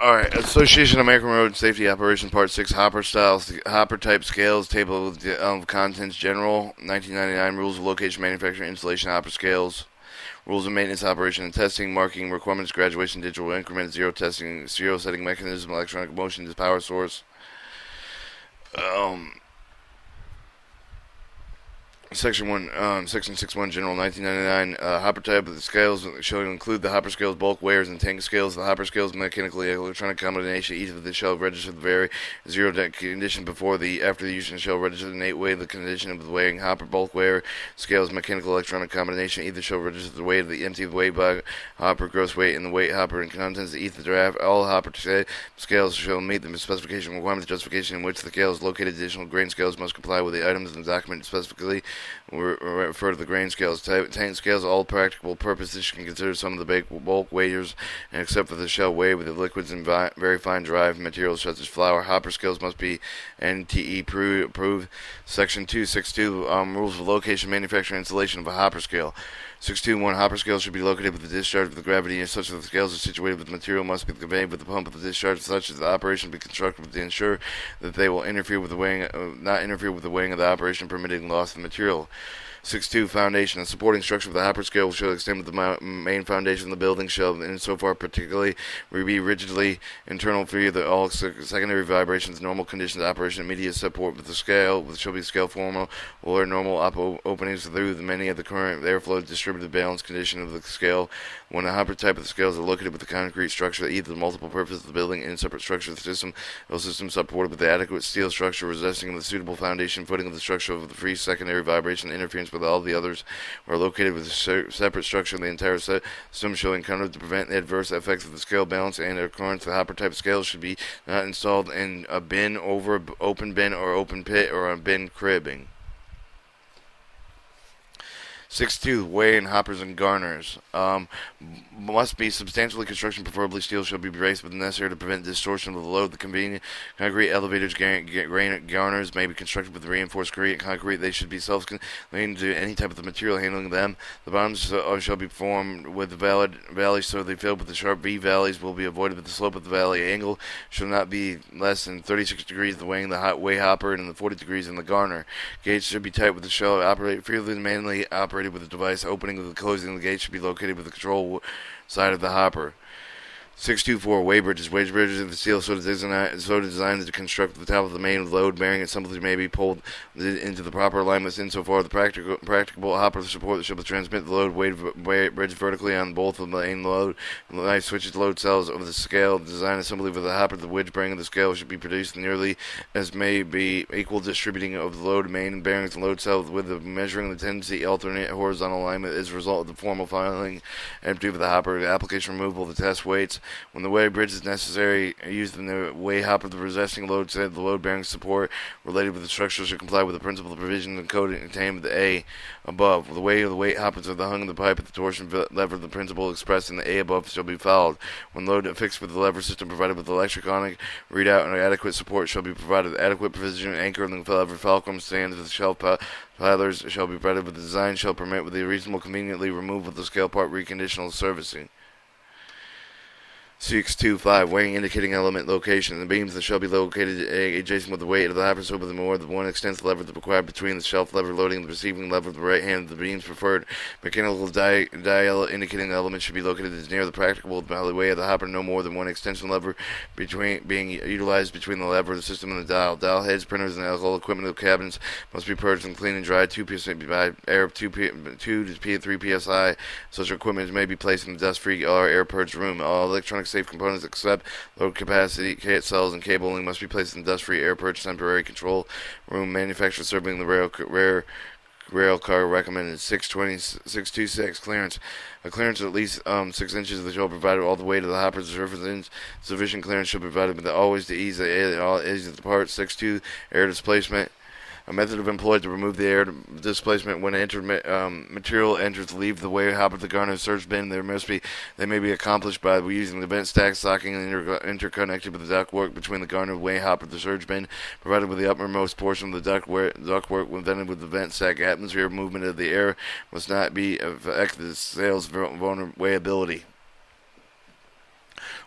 Alright, Association of American Road Safety Operation Part 6, Hopper Styles, Hopper Type Scales, Table of Contents General, 1999, Rules of Location, Manufacturing, Installation, Hopper Scales, Rules of Maintenance, Operation, and Testing, Marking, Requirements, Graduation, Digital Increment, Zero Testing, Zero Setting Mechanism, Electronic Motion, Power Source. Um, Section 6.1, General 1999, hopper type of the scales shall include the hopper scales, bulk weighers, and tank scales. The hopper scales, mechanical electronic combination, each of the shall register the vary zero condition before the after the use and shall register the weight of the condition of the weighing. Hopper bulk weigher scales, mechanical electronic combination, either shall register the weight of the empty weight by hopper gross weight and the weight hopper and contents of ether draft. All hopper scales shall meet the specification requirements justification in which the scale is located. Additional grain scales must comply with the items in the document specifically. We refer to the grain scales. Tank scales, all practical purposes, can consider some of the bulk weighers, and except for the shell weigh with the liquids and very fine derived materials such as flour. Hopper scales must be NTE approved. Section 262, rules of location, manufacturing, installation of a hopper scale. 621, hopper scales should be located with the discharge of the gravity, and such that the scales are situated with the material must be conveyed with the pump of the discharge, such as the operation be constructed to ensure that they will interfere with the weighing, not interfere with the weighing of the operation, permitting loss of material. 6.2 Foundation. The supporting structure of the hopper scale shall extend with the main foundation of the building shall, insofar particularly, be rigidly internal free of all secondary vibrations, normal conditions, operation, immediate support with the scale, shall be scale formal or normal openings through many of the current airflow distributed balance condition of the scale. When the hopper type of the scales are located with the concrete structure, either the multiple purpose of the building and separate structure of the system, those systems supported with the adequate steel structure resisting the suitable foundation footing of the structure of the free secondary vibration interference with all the others, are located with a separate structure in the entire system shall encounter to prevent the adverse effects of the scale balance and occurrence. The hopper type scales should be not installed in a bin, over open bin or open pit, or a bin cribbing. 6.2 Weigh in hoppers and garners. Must be substantially construction, preferably steel, shall be braced with necessary to prevent distortion of the load. The convenient concrete elevators, granite garners may be constructed with reinforced concrete. They should be self-contained to any type of the material handling them. The bottoms shall be formed with valid valleys, so they filled with the sharp V valleys will be avoided, but the slope of the valley angle shall not be less than 36 degrees the weighing the weigh hopper and the 40 degrees in the garner. Gates should be tight with the shell operate freely and manually operated with the device. Opening and closing the gate should be located with the control side of the hopper. 624 Weigh bridges. Weigh bridges in the steel so designed to construct the top of the main load bearing and simply may be pulled into the proper alignments insofar the practicable hopper support shall transmit the load bridge vertically on both of the main load. The knife switches load cells of the scale. Design assembly for the hopper. The wedge bearing of the scale should be produced nearly as may be equal distributing of the load main bearings and load cells with the measuring the tendency alternate horizontal alignment as a result of the formal filing empty of the hopper. The application removal of the test weights. When the weigh bridge is necessary, use the weigh hopper. The resisting load said the load bearing support related with the structure should comply with the principle of provision and code contained with the A above. The weight of the weight hoppers of the hung of the pipe at the torsion lever, the principle expressed in the A above shall be followed. When load affixed with the lever system provided with electronic readout and adequate support shall be provided. Adequate precision anchor in the lever fulcrum stands with the shelf pilers shall be provided with the design shall permit with the reasonable conveniently removal of the scale part reconditional servicing. 625 Weighing indicating element location. The beams that shall be located adjacent with the weight of the hopper so with the more than one extends the lever required between the shelf lever loading and the receiving lever of the right hand of the beams preferred. Mechanical dial indicating element should be located as near the practicable way of the hopper, no more than one extension lever being utilized between the lever of the system and the dial. Dial heads, printers, and alcohol equipment of cabins must be purged and cleaned and dried 2% by air 2 to 3 psi. Such equipment may be placed in the dust-free or air-purged room. All electronic safe components except load capacity cells and cabling must be placed in dust-free air-purged temporary control room. Manufacturer serving the rail car recommended. 626 clearance. A clearance of at least 6 inches of the shell provided all the way to the hopper's surface. Sufficient clearance should be provided, but always to ease the edge of the part. 62 air displacement. A method of employed to remove the air displacement when material enters leave the weigh hopper of the garner surge bin. They may be accomplished by using the vent stack stocking and interconnected with the ductwork between the garner weigh hopper of the surge bin, provided with the uppermost portion of the ductwork when vented with the vent stack. Atmosphere movement of the air must not be affect the sail's weighability.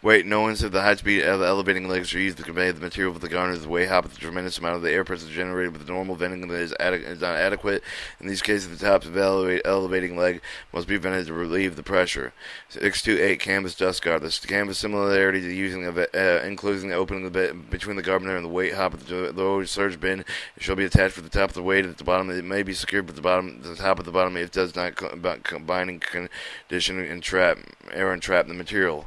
Weight. No ones of the high-speed elevating legs are used to convey the material of the garner. The weight hop with a tremendous amount of the air pressure generated with the normal venting that is not adequate. In these cases, the top of the elevating leg must be vented to relieve the pressure. 628 canvas dust guard. This canvas similarity to using enclosing the opening between the garner and the weight hop of the lower surge bin. It shall be attached with the top of the weight at the bottom. It may be secured with the top of the bottom if it does not binding condition and trap the material.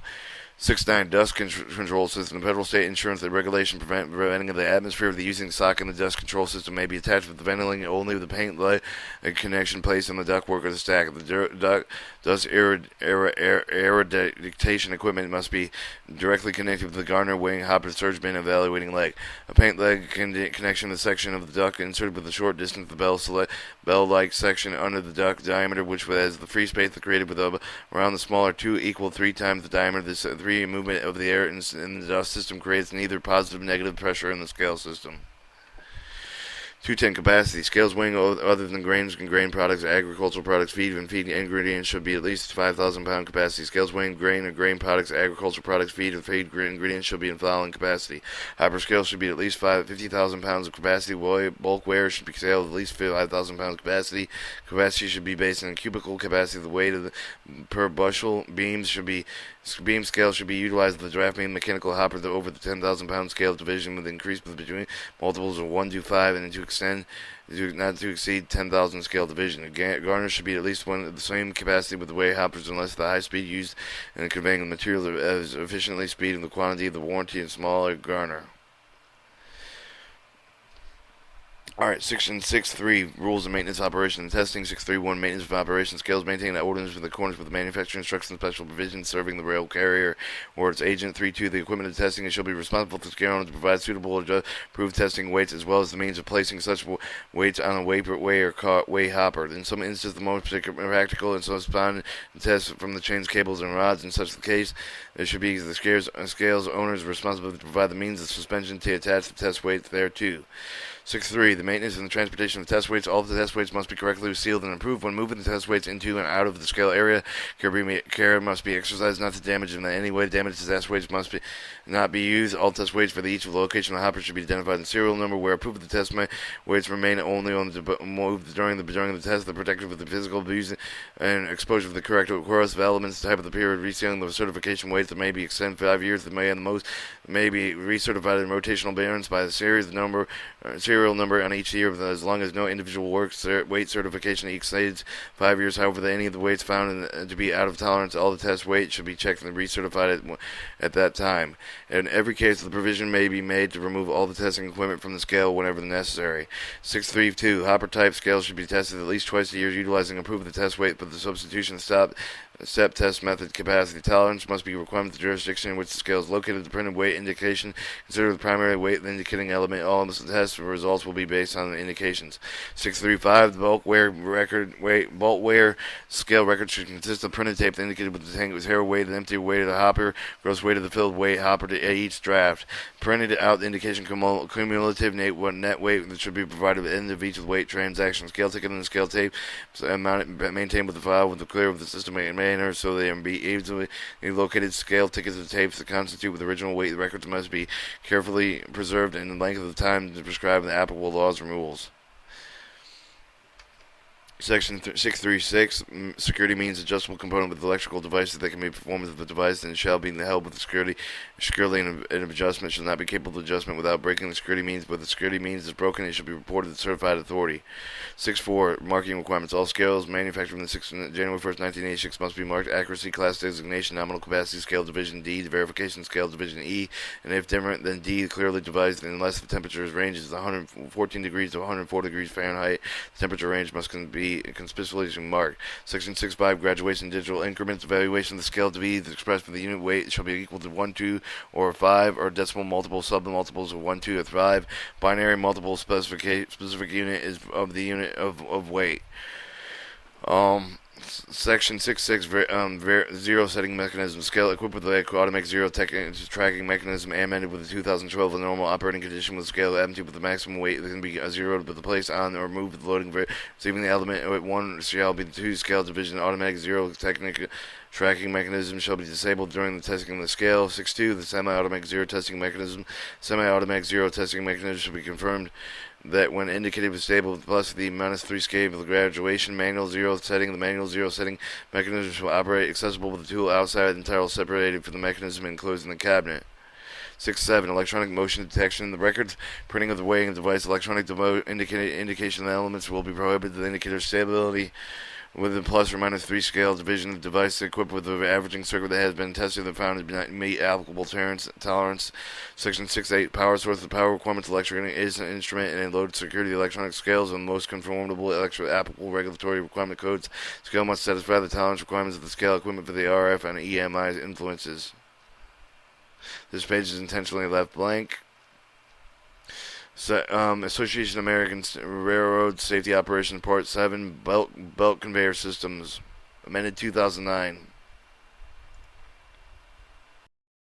6.9 Dust Control System. The federal state insurance regulation preventing the atmosphere of the using sock in the dust control system may be attached with the ventilating only with the paint light connection placed on the ductwork or the stack. The dust aerodictation equipment must be directly connected with the garner, wing, hopper, surge bin, evaluating leg. A paint leg connection to the section of the duct inserted with a short distance to the bell-like section under the duct diameter, which has the free space created with around the smaller 2 equal 3 times the diameter. This movement of the air in the dust system creates neither positive or negative pressure in the scale system. 210 capacity. Scales weighing other than grains and grain products, agricultural products, feed and feed ingredients should be at least 5,000 pound capacity. Scales weighing grain or grain products, agricultural products, feed and feed ingredients should be in following capacity. Hyper scales should be at least 50,000 pounds of capacity. Bulk wear should be scaled at least 5,000 pounds capacity. Capacity should be based on cubical capacity. The weight of the per bushel beam scale should be utilized with the draft beam mechanical hopper over the 10,000 pound scale division with increase between multiples of 1 to 5 and to extend not to exceed 10,000 scale division. The garner should be at least one of the same capacity with the weight hoppers unless the high speed used in conveying the material is efficiently speed and the quantity of the warranty and smaller garner. Alright, Section 6.3, Rules of Maintenance, Operation, and Testing. 6.3.1, Maintenance of Operation. Scales maintain that ordinance with accordance with the manufacturing instructions and special provisions serving the rail carrier or its agent. 3.2, the equipment of testing it shall be responsible to scale owner to provide suitable approved testing weights as well as the means of placing such weights on a weigh or weigh hopper. In some instances, the most practical and corresponding tests from the chains, cables, and rods. In such a case, it should be the scales owner's responsibility to provide the means of suspension to attach the test weights thereto. 6.3. The maintenance and the transportation of test weights. All of the test weights must be correctly sealed and approved. When moving the test weights into and out of the scale area, care must be exercised not to damage them in any way. Damaged test weights must not be used. All test weights for each location of the hopper should be identified in serial number. Where approved, the test weights remain only on the moved during the test. The protected with the physical abuse and exposure of the corrosive elements. The type of the period resealing the certification weights that may be extended 5 years. That may, at the most, may be recertified in rotational bearings by the serial number on each year, as long as no individual weight certification exceeds 5 years. However, any of the weights found to be out of tolerance, all the test weights should be checked and recertified at that time. In every case, the provision may be made to remove all the testing equipment from the scale whenever necessary. 6.3.2 Hopper type scales should be tested at least twice a year, utilizing approved test weight, but the substitution step test method. Capacity tolerance must be required with the jurisdiction in which the scale is located. The printed weight indication consider the primary weight the indicating element. All of the test results will be based on the indications. 6.3.5 The bulk wear scale record should consist of printed tape that indicated with the tank was hair weight and empty weight of the hopper, gross weight of the filled weight hopper to each draft. Printed out the indication cumulative net weight that should be provided at the end of each weight transaction. Scale ticket and the scale tape maintained with the file with the clear of the system manner so they can be easily located. Scale tickets and tapes that constitute with original weight. The records must be carefully preserved in the length of time to prescribe the applicable laws and rules. Section 636 Security means adjustable component with electrical devices that can be performed with the device and shall be held with securely and adjustment shall not be capable of adjustment without breaking the security means. But the security means is broken, it should be reported to the certified authority. 6.4 Marking requirements. All scales manufactured from the January 1st, 1986 must be marked accuracy, class designation, nominal capacity, scale division D, verification scale division E, and if different than D, clearly divided unless the temperature range is 114 degrees to 104 degrees Fahrenheit. The temperature range must be conspicuously marked. Section 6.5 Graduation digital increments. Evaluation of the scale to be expressed for the unit weight shall be equal to 1, 2, or 5, or decimal multiple submultiples of 1, 2, or 5. Binary multiple specific unit is of the unit of weight. Section 66 zero setting mechanism scale equipped with the automatic zero tracking mechanism amended with the 2012 normal operating condition with scale empty with the maximum weight that can be zeroed with the place on or moved with the loading receiving the element at 1 shall be the 2 scale division automatic zero technique tracking mechanism shall be disabled during the testing of the scale. 6.2 the semi-automatic zero testing mechanism semi-automatic zero testing mechanism should be confirmed that when indicated with stable plus the -3 scale of the graduation manual zero setting, the manual zero setting mechanism will operate accessible with the tool outside entirely separated from the mechanism enclosed in the cabinet. 6.7 electronic motion detection. The records printing of the weighing device electronic indication of the elements will be prohibited. The indicator stability with a plus or -3 scale division of device equipped with an averaging circuit that has been tested and found to meet applicable tolerance. Section 6.8 power source. The power requirements electric is an instrument and a load security electronic scales on the most conformable applicable regulatory requirement codes. Scale must satisfy the tolerance requirements of the scale equipment for the RF and EMI influences. This page is intentionally left blank. Association of American Railroad Safety Operations Part 7 Belt Conveyor Systems, amended 2009.